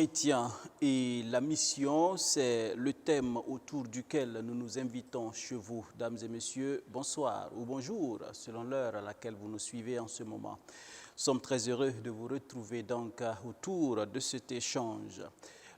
chrétiens et la mission, c'est le thème autour duquel nous nous invitons chez vous, dames et messieurs. Bonsoir ou bonjour, selon l'heure à laquelle vous nous suivez en ce moment. Nous sommes très heureux de vous retrouver donc autour de cet échange.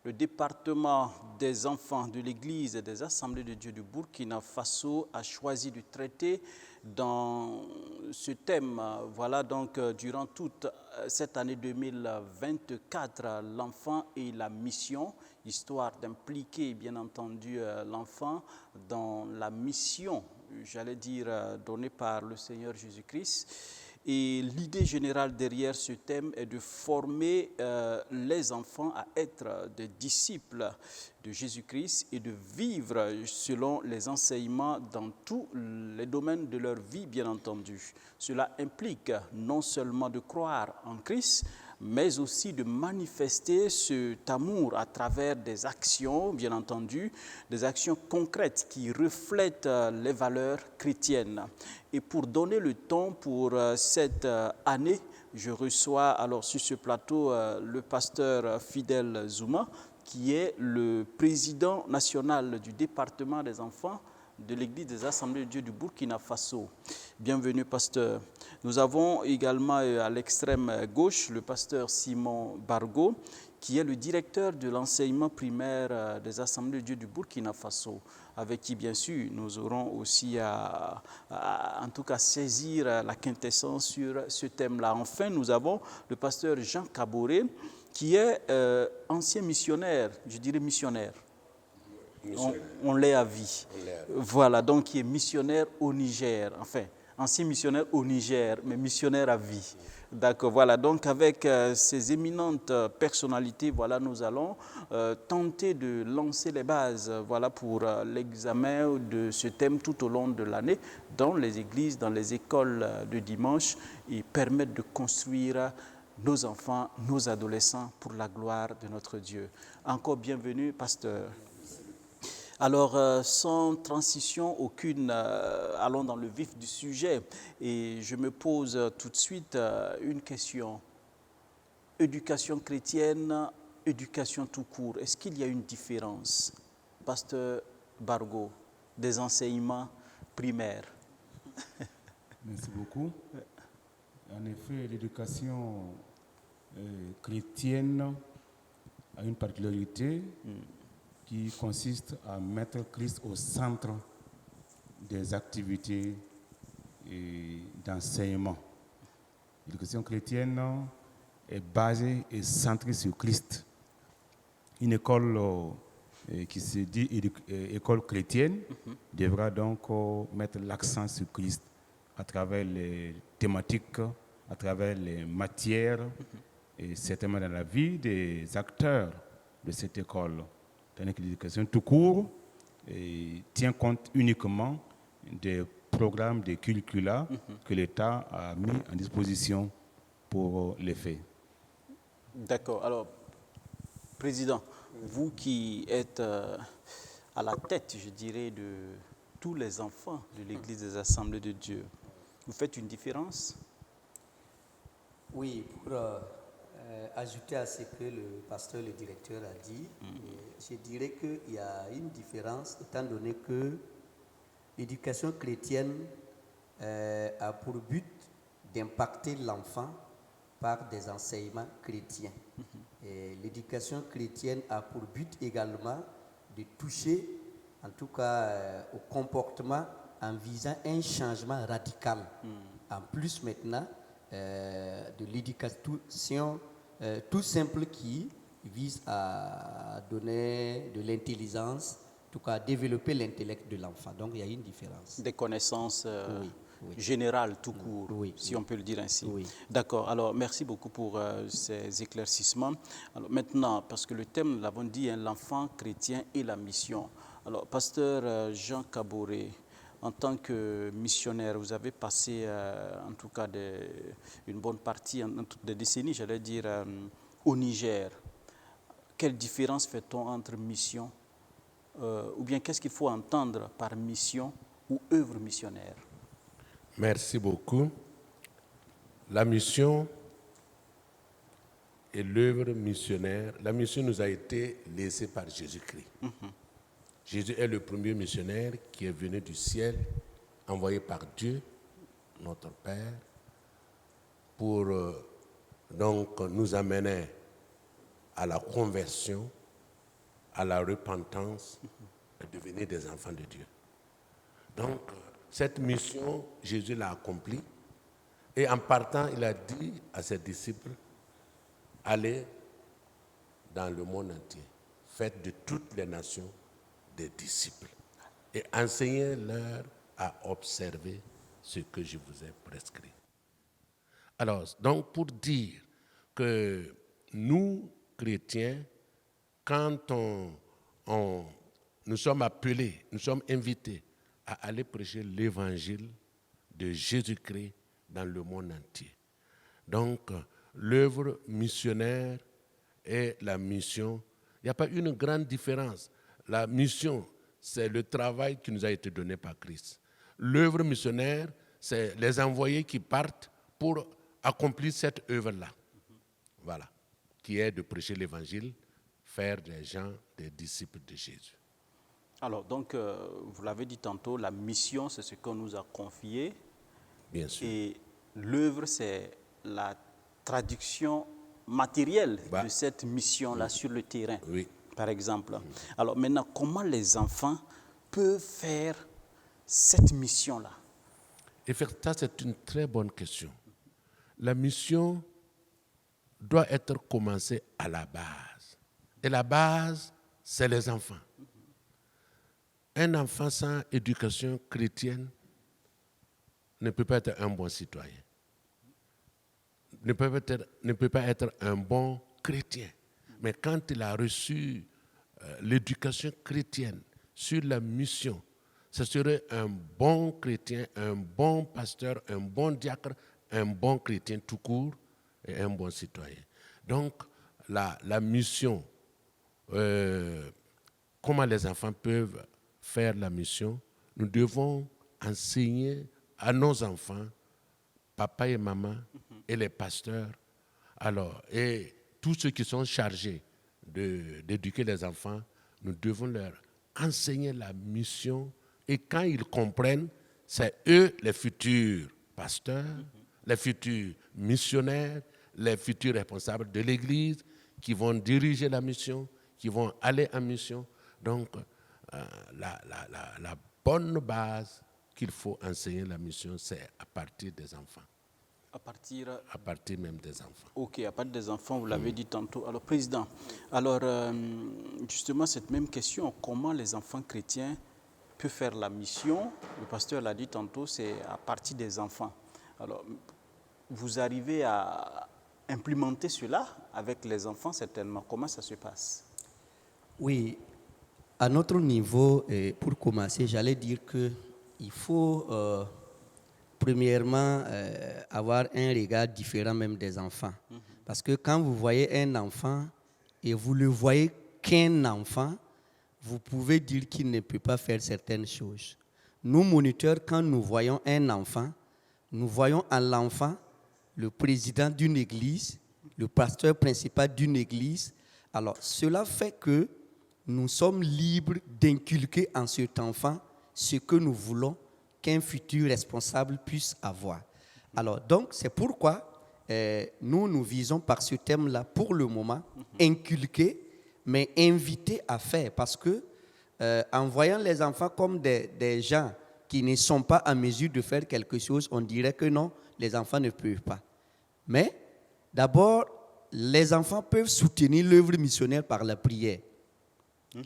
Le département des enfants de l'Église et des Assemblées de Dieu du Burkina Faso a choisi de traiter dans ce thème, voilà donc durant toute cette année 2024, l'enfant et la mission, histoire d'impliquer bien entendu l'enfant dans la mission, j'allais dire, donnée par le Seigneur Jésus-Christ. Et l'idée générale derrière ce thème est de former les enfants à être des disciples de Jésus-Christ et de vivre selon les enseignements dans tous les domaines de leur vie, bien entendu. Cela implique non seulement de croire en Christ, mais aussi de manifester cet amour à travers des actions, bien entendu, des actions concrètes qui reflètent les valeurs chrétiennes. Et pour donner le ton pour cette année, je reçois alors sur ce plateau le pasteur Fidèle Zouma, qui est le président national du département des enfants de l'Église des Assemblées de Dieu du Burkina Faso. Bienvenue, pasteur. Nous avons également à l'extrême gauche le pasteur Simon Bargo, qui est le directeur de l'enseignement primaire des Assemblées de Dieu du Burkina Faso, avec qui, bien sûr, nous aurons aussi en tout cas saisir la quintessence sur ce thème-là. Enfin, nous avons le pasteur Jean Kaboré, qui est ancien missionnaire, je dirais missionnaire. On l'est à vie. Voilà, donc qui est missionnaire au Niger, enfin, ancien missionnaire au Niger, mais missionnaire à vie. D'accord, voilà, donc avec ces éminentes personnalités, voilà, nous allons tenter de lancer les bases, voilà, pour l'examen de ce thème tout au long de l'année, dans les églises, dans les écoles de dimanche, et permettre de construire nos enfants, nos adolescents, pour la gloire de notre Dieu. Encore bienvenue, pasteur. Alors, sans transition aucune, allons dans le vif du sujet. Et je me pose tout de suite une question. Éducation chrétienne, éducation tout court. Est-ce qu'il y a une différence, pasteur Bargo, des enseignements primaires? Merci beaucoup. En effet, l'éducation chrétienne a une particularité qui consiste à mettre Christ au centre des activités d'enseignement. L'éducation chrétienne est basée et centrée sur Christ. Une école qui se dit école chrétienne devra donc mettre l'accent sur Christ à travers les thématiques, à travers les matières et certainement dans la vie des acteurs de cette école. Tandis que l'éducation tout court tient compte uniquement des programmes, des curricula que l'État a mis en disposition pour les faits. D'accord. Alors, Président, vous qui êtes à la tête, je dirais, de tous les enfants de l'Église des Assemblées de Dieu, vous faites une différence? Oui, pour ajouter à ce que le pasteur, le directeur a dit, je dirais qu'il y a une différence étant donné que l'éducation chrétienne a pour but d'impacter l'enfant par des enseignements chrétiens. Et l'éducation chrétienne a pour but également de toucher, en tout cas au comportement en visant un changement radical. En plus maintenant de l'éducation tout simple qui vise à donner de l'intelligence, en tout cas à développer l'intellect de l'enfant. Donc il y a une différence. Des connaissances générales tout court, si on peut le dire ainsi. D'accord, alors merci beaucoup pour ces éclaircissements. Alors maintenant, parce que le thème, nous l'avons dit, l'enfant chrétien et la mission. Alors, pasteur Jean Kaboré, en tant que missionnaire, vous avez passé en tout cas une bonne partie, des décennies, j'allais dire, au Niger. Quelle différence fait-on entre mission ou bien qu'est-ce qu'il faut entendre par mission ou œuvre missionnaire? Merci beaucoup. La mission et l'œuvre missionnaire, la mission nous a été laissée par Jésus-Christ. Jésus est le premier missionnaire qui est venu du ciel, envoyé par Dieu, notre Père, pour donc nous amener à la conversion, à la repentance et devenir des enfants de Dieu. Donc, cette mission, Jésus l'a accomplie. Et en partant, il a dit à ses disciples, allez dans le monde entier, faites de toutes les nations des disciples et enseignez-leur à observer ce que je vous ai prescrit. Alors, donc pour dire que nous, chrétiens, quand nous sommes appelés, nous sommes invités à aller prêcher l'évangile de Jésus-Christ dans le monde entier. Donc, l'œuvre missionnaire et la mission, il n'y a pas une grande différence. La mission, c'est le travail qui nous a été donné par Christ. L'œuvre missionnaire, c'est les envoyés qui partent pour accomplir cette œuvre-là. Voilà, qui est de prêcher l'évangile, faire des gens des disciples de Jésus. Alors, donc, vous l'avez dit tantôt, la mission, c'est ce qu'on nous a confié. Bien sûr. Et l'œuvre, c'est la traduction matérielle de cette mission-là sur le terrain, par exemple. Alors maintenant, comment les enfants peuvent faire cette mission-là? Et ça, c'est une très bonne question. La mission doit être commencée à la base. Et la base, c'est les enfants. Un enfant sans éducation chrétienne ne peut pas être un bon citoyen, ne peut pas être un bon chrétien. Mais quand il a reçu l'éducation chrétienne sur la mission, ce serait un bon chrétien, un bon pasteur, un bon diacre, un bon chrétien tout court et un bon citoyen. Donc, la mission, comment les enfants peuvent faire la mission, nous devons enseigner à nos enfants, papa et maman, et les pasteurs, alors, et tous ceux qui sont chargés d'éduquer les enfants, nous devons leur enseigner la mission. Et quand ils comprennent, c'est eux les futurs pasteurs, les futurs missionnaires, les futurs responsables de l'Église qui vont diriger la mission, qui vont aller en mission. Donc, la bonne base qu'il faut enseigner la mission, c'est à partir des enfants. À partir même des enfants. Ok, à partir des enfants, vous l'avez dit tantôt. Alors, Président, justement, cette même question, comment les enfants chrétiens peuvent faire la mission? Le pasteur l'a dit tantôt, c'est à partir des enfants. Alors, vous arrivez à implémenter cela avec les enfants, certainement. Comment ça se passe? Oui, à notre niveau, pour commencer, j'allais dire qu'il faut premièrement avoir un regard différent même des enfants. Parce que quand vous voyez un enfant et vous le voyez qu'un enfant, vous pouvez dire qu'il ne peut pas faire certaines choses. Nous, moniteurs, quand nous voyons un enfant, nous voyons en l'enfant le président d'une église, le pasteur principal d'une église. Alors, cela fait que nous sommes libres d'inculquer en cet enfant ce que nous voulons qu'un futur responsable puisse avoir. Alors, donc, c'est pourquoi nous visons par ce thème-là, pour le moment, inculquer, mais inviter à faire. Parce que, en voyant les enfants comme des gens qui ne sont pas en mesure de faire quelque chose, on dirait que non, les enfants ne peuvent pas. Mais, d'abord, les enfants peuvent soutenir l'œuvre missionnaire par la prière.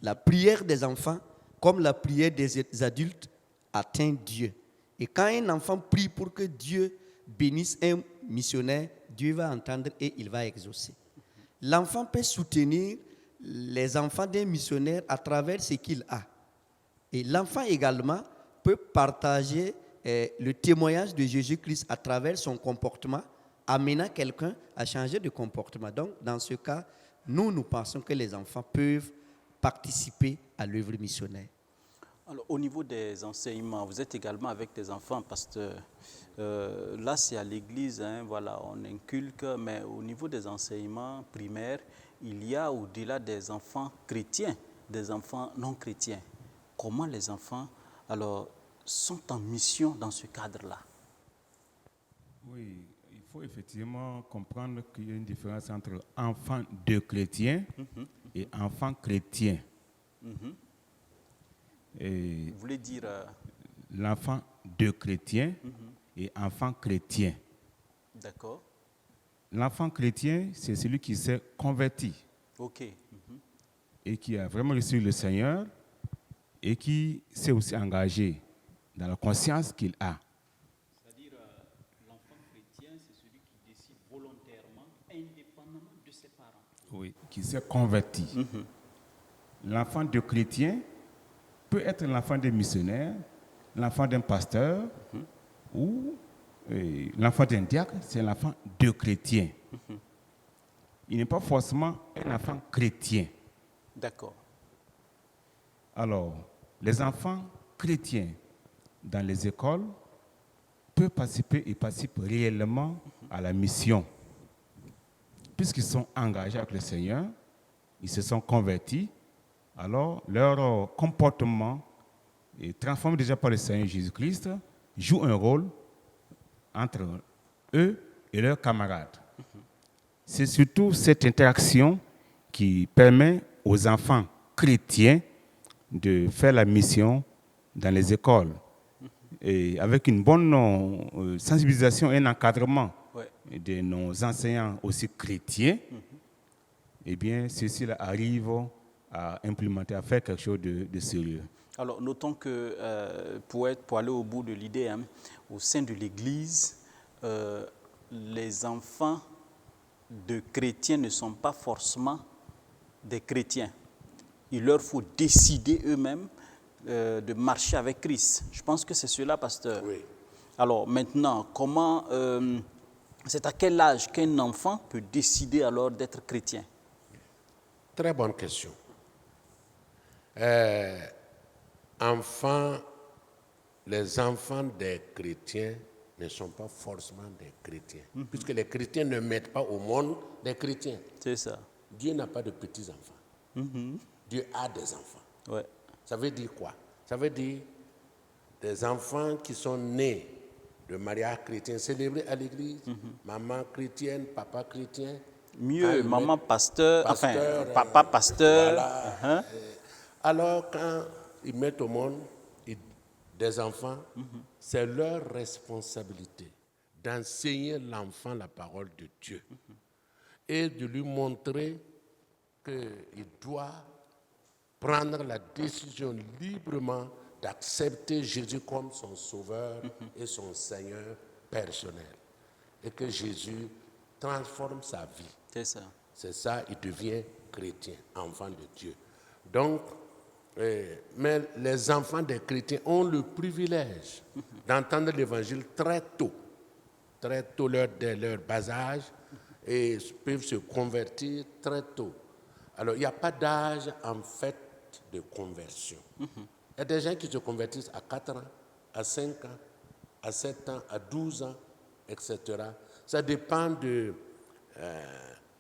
La prière des enfants, comme la prière des adultes, atteint Dieu. Et quand un enfant prie pour que Dieu bénisse un missionnaire, Dieu va entendre et il va exaucer. L'enfant peut soutenir les enfants d'un missionnaire à travers ce qu'il a. Et l'enfant également peut partager le témoignage de Jésus-Christ à travers son comportement, amenant quelqu'un à changer de comportement. Donc, dans ce cas, nous pensons que les enfants peuvent participer à l'œuvre missionnaire. Alors, au niveau des enseignements, vous êtes également avec des enfants, pasteur. Là, c'est à l'église, hein, voilà, on inculque, mais au niveau des enseignements primaires, il y a au-delà des enfants chrétiens, des enfants non chrétiens. Comment les enfants, alors, sont en mission dans ce cadre-là? Oui, il faut effectivement comprendre qu'il y a une différence entre enfants de chrétiens et enfants chrétiens. Et Vous voulez dire... l'enfant de chrétien et enfant chrétien. D'accord. L'enfant chrétien, c'est celui qui s'est converti OK. et qui a vraiment reçu le Seigneur et qui s'est aussi engagé dans la conscience qu'il a. C'est-à-dire, l'enfant chrétien, c'est celui qui décide volontairement, indépendamment de ses parents. Oui, qui s'est converti. L'enfant de chrétien peut être l'enfant d'un missionnaire, l'enfant d'un pasteur ou l'enfant d'un diacre, c'est l'enfant de chrétien. Il n'est pas forcément un enfant chrétien. D'accord. Alors, les enfants chrétiens dans les écoles peuvent participer et participent réellement à la mission. Puisqu'ils sont engagés avec le Seigneur, ils se sont convertis, alors leur comportement est transformé déjà par le Seigneur Jésus-Christ, joue un rôle entre eux et leurs camarades. C'est surtout cette interaction qui permet aux enfants chrétiens de faire la mission dans les écoles. Et avec une bonne sensibilisation et un encadrement de nos enseignants aussi chrétiens, eh bien, ceux-ci arrivent à implémenter, à faire quelque chose de sérieux. Alors, notons que pour aller au bout de l'idée, hein, au sein de l'Église, les enfants de chrétiens ne sont pas forcément des chrétiens. Il leur faut décider eux-mêmes de marcher avec Christ. Je pense que c'est cela, pasteur. Oui. Alors maintenant, comment, c'est à quel âge qu'un enfant peut décider alors d'être chrétien? Très bonne question. Les enfants des chrétiens ne sont pas forcément des chrétiens, puisque les chrétiens ne mettent pas au monde des chrétiens. C'est ça. Dieu n'a pas de petits-enfants. Dieu a des enfants. Ouais. Ça veut dire quoi? Ça veut dire des enfants qui sont nés de mariage chrétien célébré à l'église, maman chrétienne, papa chrétien. Mieux, Quand maman pasteur, pasteur, enfin, papa pasteur. Voilà. Alors, quand ils mettent au monde des enfants, c'est leur responsabilité d'enseigner l'enfant la parole de Dieu et de lui montrer qu'il doit prendre la décision librement d'accepter Jésus comme son sauveur et son Seigneur personnel. Et que Jésus transforme sa vie. C'est ça. C'est ça, il devient chrétien, enfant de Dieu. Donc, mais les enfants des chrétiens ont le privilège d'entendre l'évangile très tôt, dès leur bas âge, et peuvent se convertir très tôt. Alors, il n'y a pas d'âge en fait de conversion. Il y a des gens qui se convertissent à 4 ans, à 5 ans, à 7 ans, à 12 ans, etc. Ça dépend de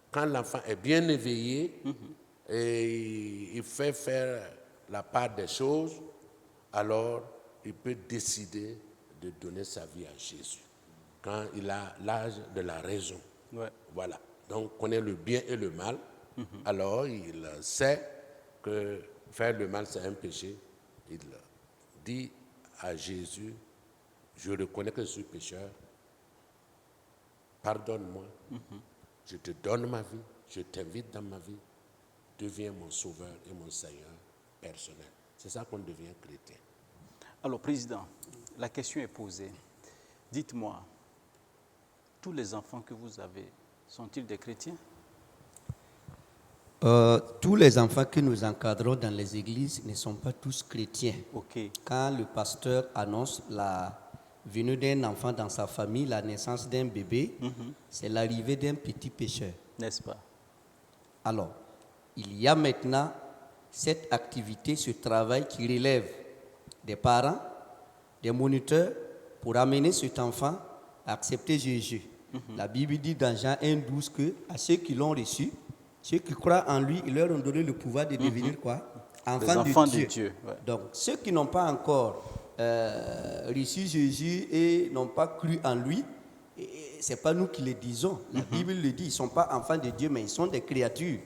quand l'enfant est bien éveillé et il fait faire la part des choses, alors il peut décider de donner sa vie à Jésus quand il a l'âge de la raison. Ouais. Voilà. Donc, connaît le bien et le mal. Alors, il sait que faire le mal, c'est un péché. Il dit à Jésus, je reconnais que je suis pécheur. Pardonne-moi. Je te donne ma vie. Je t'invite dans ma vie. Deviens mon sauveur et mon Seigneur personnel. C'est ça qu'on devient chrétien. Alors, Président, la question est posée. Dites-moi, tous les enfants que vous avez, sont-ils des chrétiens? Tous les enfants que nous encadrons dans les églises ne sont pas tous chrétiens. OK. Quand le pasteur annonce la venue d'un enfant dans sa famille, la naissance d'un bébé, c'est l'arrivée d'un petit pécheur. N'est-ce pas? Alors, il y a maintenant cette activité, ce travail qui relève des parents, des moniteurs pour amener cet enfant à accepter Jésus. La Bible dit dans Jean 1,12 que à ceux qui l'ont reçu, ceux qui croient en lui, ils leur ont donné le pouvoir de devenir quoi? Enfants de Dieu. Ouais. Donc, ceux qui n'ont pas encore reçu Jésus et n'ont pas cru en lui, ce n'est pas nous qui le disons. La Bible le dit, ils ne sont pas enfants de Dieu, mais ils sont des créatures.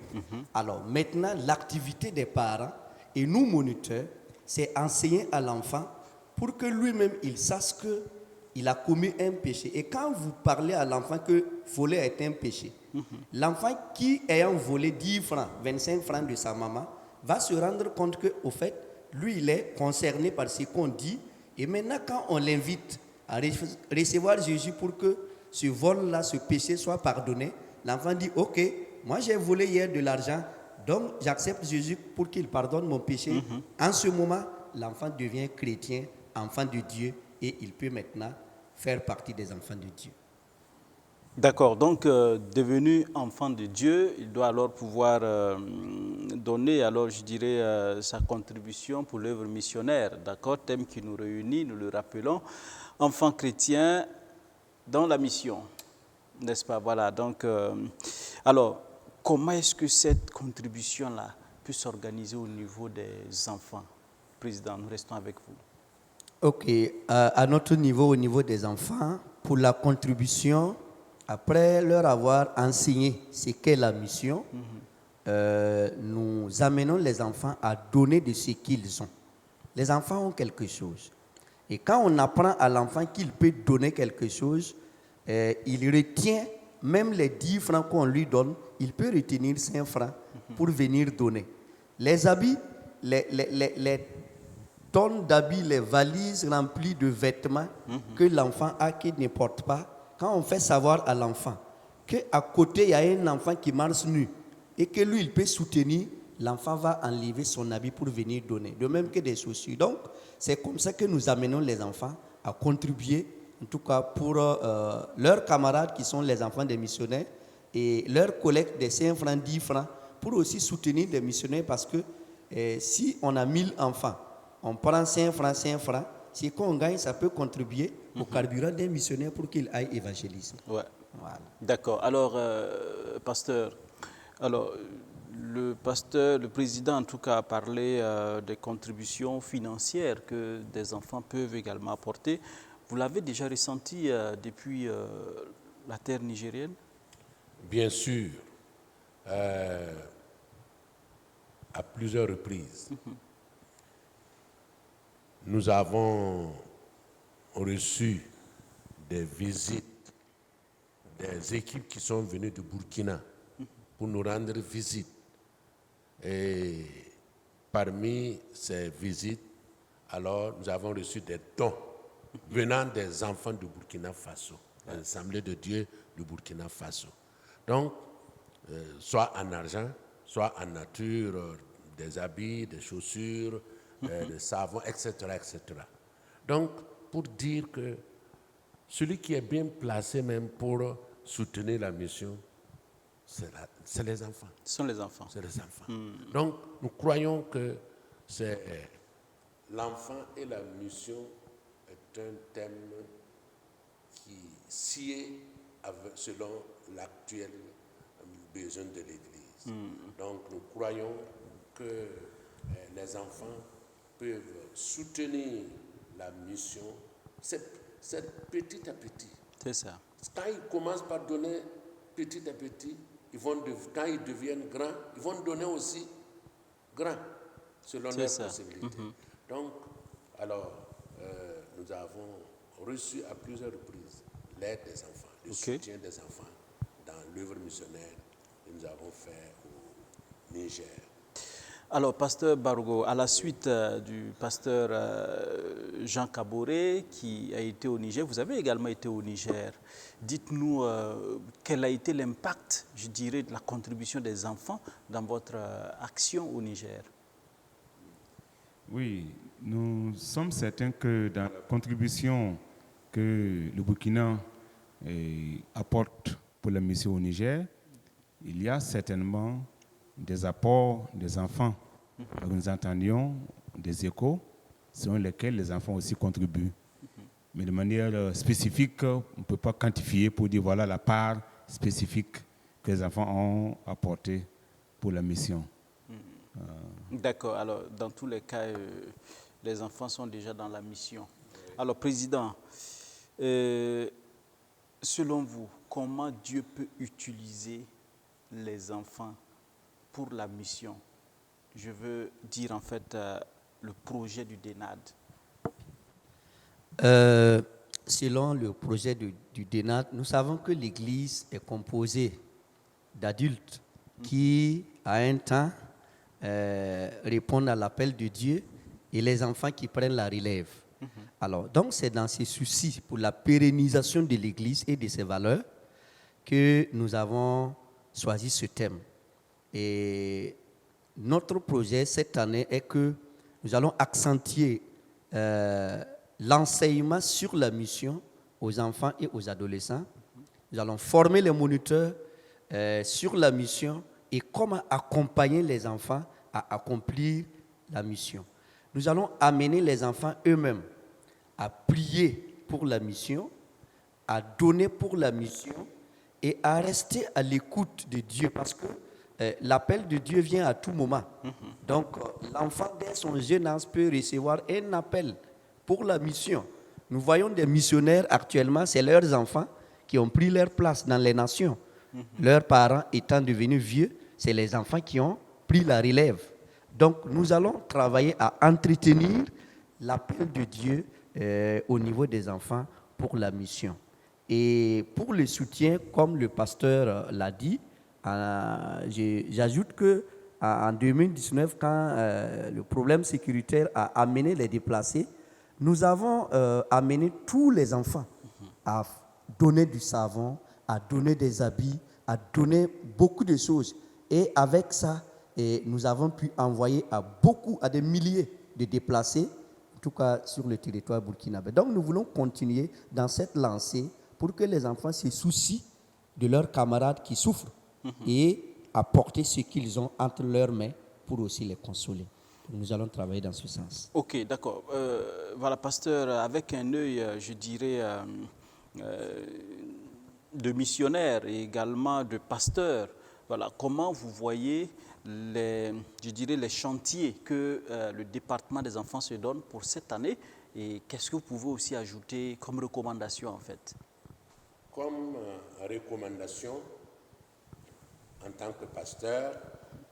Alors, maintenant, l'activité des parents et nous, moniteurs, c'est enseigner à l'enfant pour que lui-même, il sache qu'il a commis un péché. Et quand vous parlez à l'enfant que voler est un péché, l'enfant qui, ayant volé 10 francs, 25 francs de sa maman, va se rendre compte qu'au fait, lui, il est concerné par ce qu'on dit. Et maintenant, quand on l'invite à recevoir Jésus pour que ce vol-là, ce péché soit pardonné, l'enfant dit, ok, moi j'ai volé hier de l'argent, donc j'accepte Jésus pour qu'il pardonne mon péché. En ce moment, l'enfant devient chrétien, enfant de Dieu, et il peut maintenant faire partie des enfants de Dieu. D'accord, donc devenu enfant de Dieu, il doit alors pouvoir donner, alors je dirais, sa contribution pour l'œuvre missionnaire. D'accord, thème qui nous réunit, nous le rappelons, enfant chrétien dans la mission, n'est-ce pas? Voilà, donc, alors, comment est-ce que cette contribution-là peut s'organiser au niveau des enfants? Président, nous restons avec vous. Ok, à notre niveau, au niveau des enfants, pour la contribution, après leur avoir enseigné ce qu'est la mission, nous amenons les enfants à donner de ce qu'ils ont. Les enfants ont quelque chose. Et quand on apprend à l'enfant qu'il peut donner quelque chose, il retient même les 10 francs qu'on lui donne, il peut retenir 5 francs pour venir donner. Les habits, les tonnes d'habits, les valises remplies de vêtements que l'enfant a, qu'il ne porte pas, quand on fait savoir à l'enfant qu'à côté, il y a un enfant qui marche nu et que lui, il peut soutenir, l'enfant va enlever son habit pour venir donner, de même que des chaussures. Donc, c'est comme ça que nous amenons les enfants à contribuer, en tout cas pour leurs camarades qui sont les enfants des missionnaires et leur collecte des 5 francs, 10 francs, pour aussi soutenir des missionnaires parce que si on a 1000 enfants, on prend 5 francs, ce qu'on gagne, ça peut contribuer au carburant des missionnaires pour qu'ils aillent évangéliser. Ouais. Voilà. D'accord. Alors, pasteur, le président en tout cas a parlé des contributions financières que des enfants peuvent également apporter. Vous l'avez déjà ressenti depuis la terre nigérienne? Bien sûr, à plusieurs reprises. Nous avons reçu des visites des équipes qui sont venues de Burkina pour nous rendre visite. Et parmi ces visites, alors nous avons reçu des dons venant des enfants de Burkina Faso, de l'Assemblée de Dieu du Burkina Faso. Donc, soit en argent, soit en nature, des habits, des chaussures, des savons, etc., etc. Donc, pour dire que celui qui est bien placé même pour soutenir la mission, c'est les enfants. Ce sont les enfants. C'est les enfants. Donc, nous croyons que c'est l'enfant et la mission est un thème qui sied selon l'actuel besoin de l'Église. Donc, nous croyons que les enfants peuvent soutenir la mission. C'est petit à petit. C'est ça. Quand ils commencent par donner petit à petit, quand ils deviennent grands, ils vont donner aussi grand, selon leurs possibilités. Donc, alors, nous avons reçu à plusieurs reprises l'aide des enfants, le soutien des enfants dans l'œuvre missionnaire que nous avons fait au Niger. Alors, pasteur Barogo, à la suite du pasteur Jean Kaboré qui a été au Niger, vous avez également été au Niger. Dites-nous quel a été l'impact, je dirais, de la contribution des enfants dans votre action au Niger. Oui, nous sommes certains que dans la contribution que le Burkina apporte pour la mission au Niger, il y a certainement des apports des enfants. Nous entendions des échos selon lesquels les enfants aussi contribuent. Mais de manière spécifique, on ne peut pas quantifier pour dire voilà la part spécifique que les enfants ont apportée pour la mission. D'accord. Alors, dans tous les cas, les enfants sont déjà dans la mission. Alors, Président, selon vous, comment Dieu peut utiliser les enfants pour la mission? Je veux dire en fait le projet du DENAD. Selon le projet du DENAD, nous savons que l'Église est composée d'adultes qui, à un temps, répondent à l'appel de Dieu et les enfants qui prennent la relève. Alors, donc, c'est dans ces soucis pour la pérennisation de l'Église et de ses valeurs que nous avons choisi ce thème. Et notre projet cette année est que nous allons accentuer l'enseignement sur la mission aux enfants et aux adolescents. Nous allons former les moniteurs sur la mission et comment accompagner les enfants à accomplir la mission. Nous allons amener les enfants eux-mêmes à prier pour la mission, à donner pour la mission et à rester à l'écoute de Dieu parce que l'appel de Dieu vient à tout moment. Donc, l'enfant, dès son jeune âge, peut recevoir un appel pour la mission. Nous voyons des missionnaires actuellement, c'est leurs enfants qui ont pris leur place dans les nations. Leurs parents étant devenus vieux, c'est les enfants qui ont pris la relève. Donc, nous allons travailler à entretenir l'appel de Dieu au niveau des enfants pour la mission. Et pour le soutien, comme le pasteur l'a dit, j'ajoute qu'en 2019, quand le problème sécuritaire a amené les déplacés, nous avons amené tous les enfants à donner du savon, à donner des habits, à donner beaucoup de choses. Et avec ça, nous avons pu envoyer à des milliers de déplacés, en tout cas sur le territoire burkinabé. Donc nous voulons continuer dans cette lancée pour que les enfants se soucient de leurs camarades qui souffrent et apporter ce qu'ils ont entre leurs mains pour aussi les consoler. Nous allons travailler dans ce sens. Ok, d'accord. Voilà, pasteur, avec un œil, je dirais, de missionnaire et également de pasteur, voilà, comment vous voyez les chantiers que le département des enfants se donne pour cette année et qu'est-ce que vous pouvez aussi ajouter comme recommandation en fait? Comme recommandation, en tant que pasteur,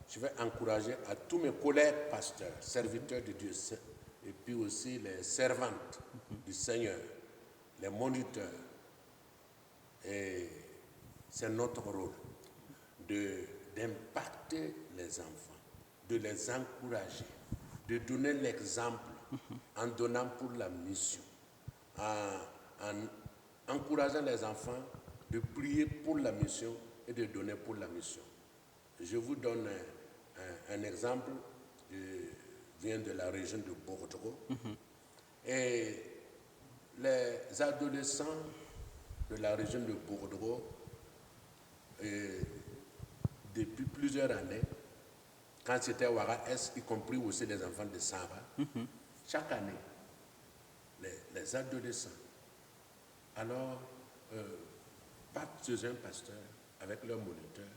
je vais encourager à tous mes collègues pasteurs, serviteurs de Dieu, et puis aussi les servantes du Seigneur, les moniteurs. Et c'est notre rôle d'impacter les enfants, de les encourager, de donner l'exemple en donnant pour la mission, en encourageant les enfants de prier pour la mission et de donner pour la mission. Je vous donne un exemple. Je viens de la région de Bordeaux. Et les adolescents de la région de Bordeaux, depuis plusieurs années, quand c'était Ouara-Est, y compris aussi les enfants de Saba, chaque année, les adolescents, alors, partent chez un pasteur avec leur moniteur,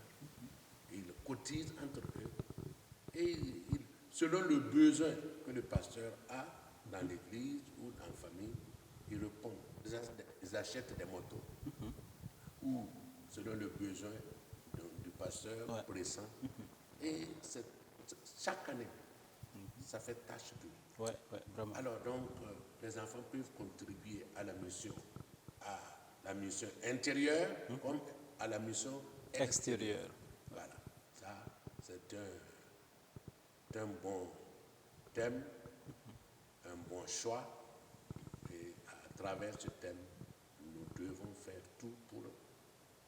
ils cotisent entre eux et selon le besoin que le pasteur a dans l'église ou dans la famille, ils répondent. Ils achètent des motos ou selon le besoin du pasteur pressant. Et chaque année, ça fait tâche d'huile. Vraiment. Alors donc, les enfants peuvent contribuer à la mission intérieure comme à la mission extérieure. Voilà, ça c'est un bon thème, un bon choix. Et à travers ce thème, nous devons faire tout pour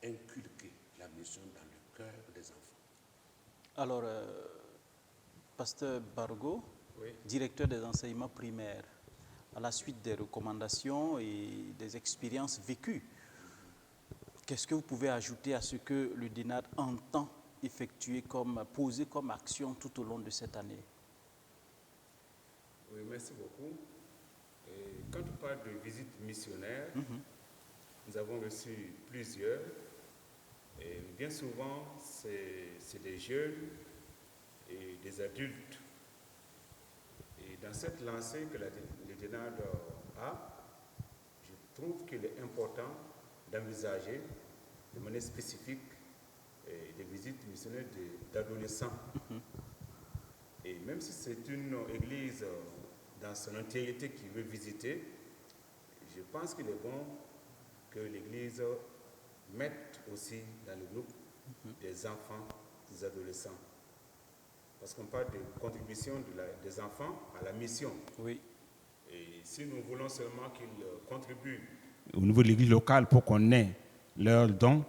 inculquer la mission dans le cœur des enfants. Alors, pasteur Bargo, directeur des enseignements primaires, à la suite des recommandations et des expériences vécues, qu'est-ce que vous pouvez ajouter à ce que le DENAD entend effectuer poser comme action tout au long de cette année? Oui, merci beaucoup. Et quand on parle de visite missionnaire, nous avons reçu plusieurs. Et bien souvent, c'est des jeunes et des adultes. Et dans cette lancée que le DENAD a, je trouve qu'il est important d'envisager de manière spécifique des visites missionnaires d'adolescents. Et même si c'est une église dans son entièreté qui veut visiter, je pense qu'il est bon que l'église mette aussi dans le groupe des enfants, des adolescents. Parce qu'on parle de contribution des enfants à la mission. Oui. Et si nous voulons seulement qu'ils contribuent au niveau de l'église locale pour qu'on ait leurs dons,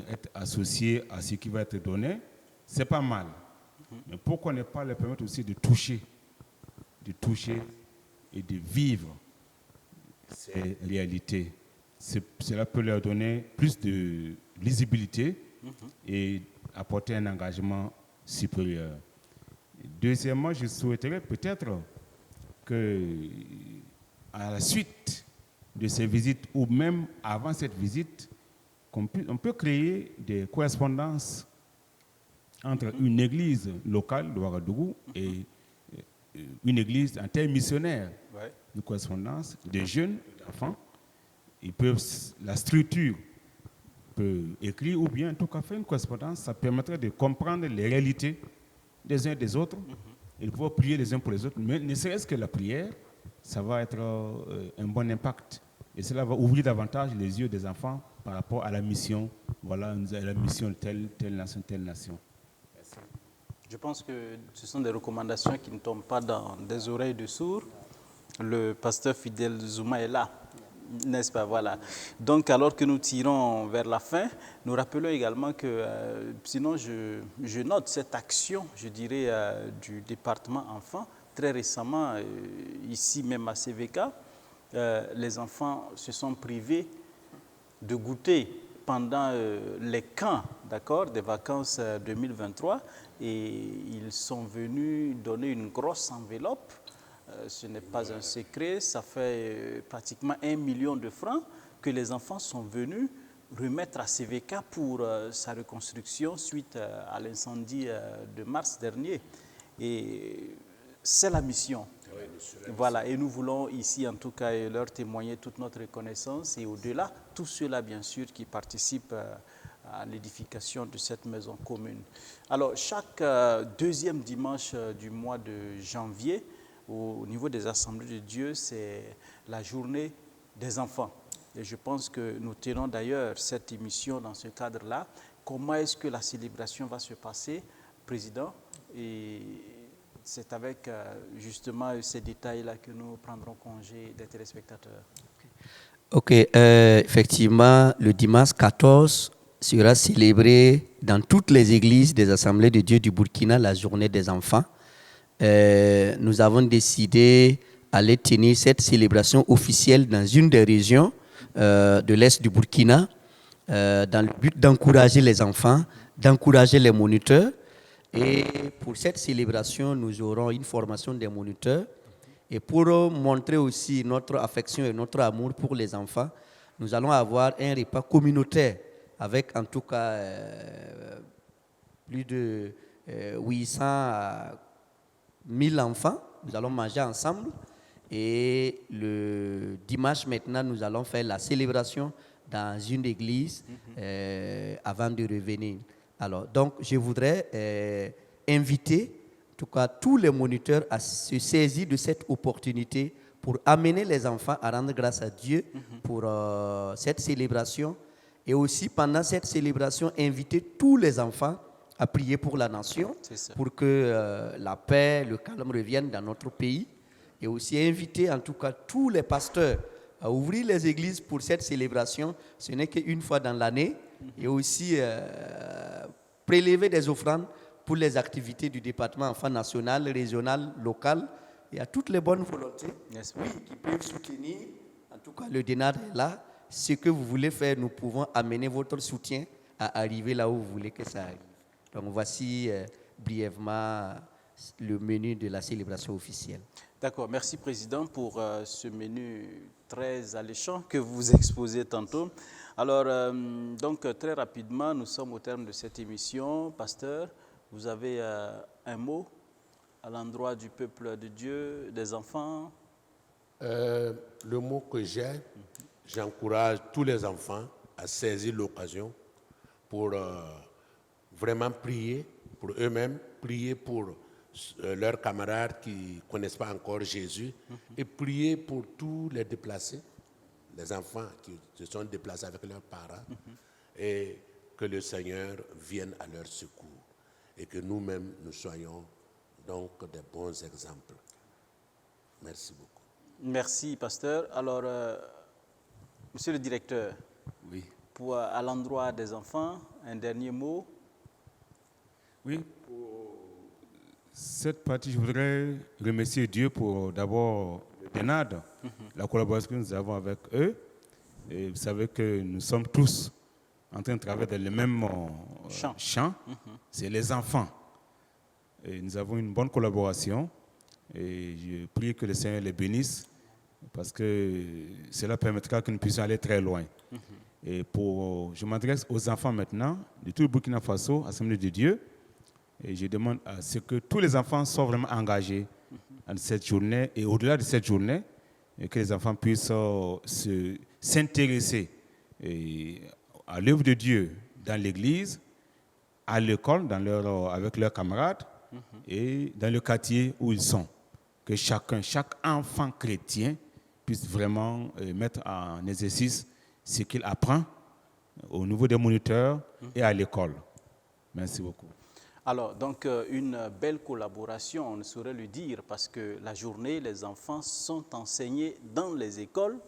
être associés à ce qui va être donné, c'est pas mal. Mais pourquoi ne pas leur permettre aussi de toucher et de vivre ces réalités. Cela peut leur donner plus de lisibilité et apporter un engagement supérieur. Deuxièmement, je souhaiterais peut-être que, à la suite de ces visites ou même avant cette visite, on peut créer des correspondances entre une église locale de Ouagadougou et une église en termes missionnaires. Ouais. Une correspondance des jeunes enfants. La structure peut écrire ou bien en tout cas faire une correspondance. Ça permettrait de comprendre les réalités des uns et des autres et de pouvoir prier les uns pour les autres. Mais ne serait-ce que la prière, ça va être un bon impact. Et cela va ouvrir davantage les yeux des enfants par rapport à la mission. Voilà, la mission de telle nation, telle nation. Merci. Je pense que ce sont des recommandations qui ne tombent pas dans des oreilles de sourds. Le pasteur Fidèle Zouma est là, n'est-ce pas? Voilà. Donc, alors que nous tirons vers la fin, nous rappelons également que, sinon, je note cette action, je dirais, du département enfants. Très récemment, ici même à CVK, les enfants se sont privés de goûter pendant les camps, d'accord, des vacances 2023, et ils sont venus donner une grosse enveloppe. Ce n'est pas un secret, ça fait pratiquement 1 million de francs que les enfants sont venus remettre à CVK pour sa reconstruction suite à l'incendie de mars dernier. Et c'est la mission. Voilà, et nous voulons ici en tout cas leur témoigner toute notre reconnaissance et au-delà, tous ceux-là bien sûr qui participent à l'édification de cette maison commune. Alors chaque deuxième dimanche du mois de janvier, au niveau des Assemblées de Dieu, c'est la journée des enfants. Et je pense que nous tenons d'ailleurs cette émission dans ce cadre-là. Comment est-ce que la célébration va se passer, Président? Et c'est avec justement ces détails-là que nous prendrons congé des téléspectateurs. Ok, effectivement, le dimanche 14 sera célébré dans toutes les églises des Assemblées de Dieu du Burkina la journée des enfants. Nous avons décidé d'aller tenir cette célébration officielle dans une des régions de l'Est du Burkina, dans le but d'encourager les enfants, d'encourager les moniteurs. Et pour cette célébration, nous aurons une formation des moniteurs. Et pour montrer aussi notre affection et notre amour pour les enfants, nous allons avoir un repas communautaire avec en tout cas plus de 800 à 1000 enfants. Nous allons manger ensemble. Et le dimanche maintenant, nous allons faire la célébration dans une église avant de revenir. Alors, donc, je voudrais inviter, en tout cas, tous les moniteurs à se saisir de cette opportunité pour amener les enfants à rendre grâce à Dieu pour cette célébration. Et aussi, pendant cette célébration, inviter tous les enfants à prier pour la nation, pour que la paix, le calme reviennent dans notre pays. Et aussi inviter, en tout cas, tous les pasteurs à ouvrir les églises pour cette célébration. Ce n'est qu'une fois dans l'année. Et aussi prélever des offrandes pour les activités du département enfants national, régional, local. Et à toutes les bonnes volontés qui peuvent soutenir. En tout cas, le DENAD est là. Ce que vous voulez faire, nous pouvons amener votre soutien à arriver là où vous voulez que ça arrive. Donc voici brièvement le menu de la célébration officielle. D'accord, merci Président pour ce menu très alléchant que vous exposez tantôt. Alors, donc très rapidement, nous sommes au terme de cette émission. Pasteur, vous avez un mot à l'endroit du peuple de Dieu, des enfants? Le mot que j'encourage tous les enfants à saisir l'occasion pour vraiment prier pour eux-mêmes, prier pour leurs camarades qui ne connaissent pas encore Jésus et prier pour tous les déplacés, les enfants qui se sont déplacés avec leurs parents et que le Seigneur vienne à leur secours et que nous-mêmes nous soyons donc des bons exemples. Merci beaucoup. Merci, pasteur. Alors, monsieur le directeur, Oui. à l'endroit des enfants, un dernier mot. Oui, pour cette partie, je voudrais remercier Dieu pour d'abord le DENAD, la collaboration que nous avons avec eux. Et vous savez que nous sommes tous en train de travailler dans le même champ. C'est les enfants. Et nous avons une bonne collaboration. Et je prie que le Seigneur les bénisse parce que cela permettra que nous puissions aller très loin. Et je m'adresse aux enfants maintenant de tout le Burkina Faso, Assemblée de Dieu. Et je demande à ce que tous les enfants soient vraiment engagés dans cette journée et au-delà de cette journée, et que les enfants puissent s'intéresser à l'œuvre de Dieu dans l'église, à l'école, avec leurs camarades et dans le quartier où ils sont. Que chaque enfant chrétien puisse vraiment mettre en exercice ce qu'il apprend au niveau des moniteurs et à l'école. Merci beaucoup. Alors, donc, une belle collaboration, on ne saurait le dire, parce que la journée, les enfants sont enseignés dans les écoles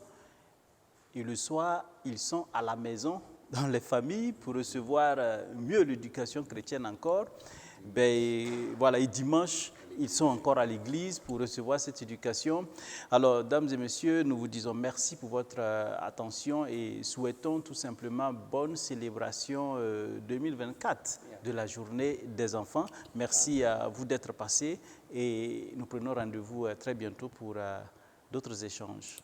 et le soir, ils sont à la maison, dans les familles, pour recevoir mieux l'éducation chrétienne encore. Voilà, et dimanche, ils sont encore à l'église pour recevoir cette éducation. Alors, dames et messieurs, nous vous disons merci pour votre attention et souhaitons tout simplement bonne célébration 2024 de la journée des enfants. Merci à vous d'être passés et nous prenons rendez-vous très bientôt pour d'autres échanges.